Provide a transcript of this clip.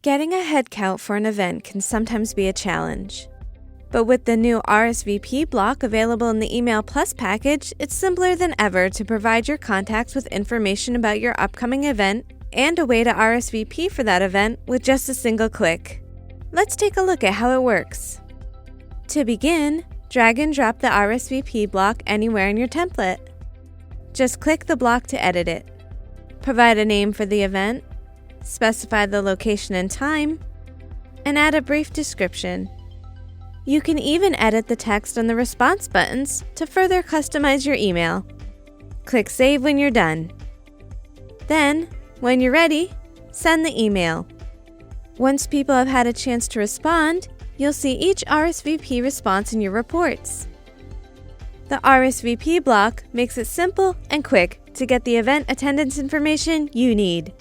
Getting a head count for an event can sometimes be a challenge. But with the new RSVP block available in the Email Plus package, it's simpler than ever to provide your contacts with information about your upcoming event and a way to RSVP for that event with just a single click. Let's take a look at how it works. To begin, drag and drop the RSVP block anywhere in your template. Just click the block to edit it. Provide a name for the event, specify the location and time, and add a brief description. You can even edit the text on the response buttons to further customize your email. Click Save when you're done. Then, when you're ready, send the email. Once people have had a chance to respond, you'll see each RSVP response in your reports. The RSVP block makes it simple and quick to get the event attendance information you need.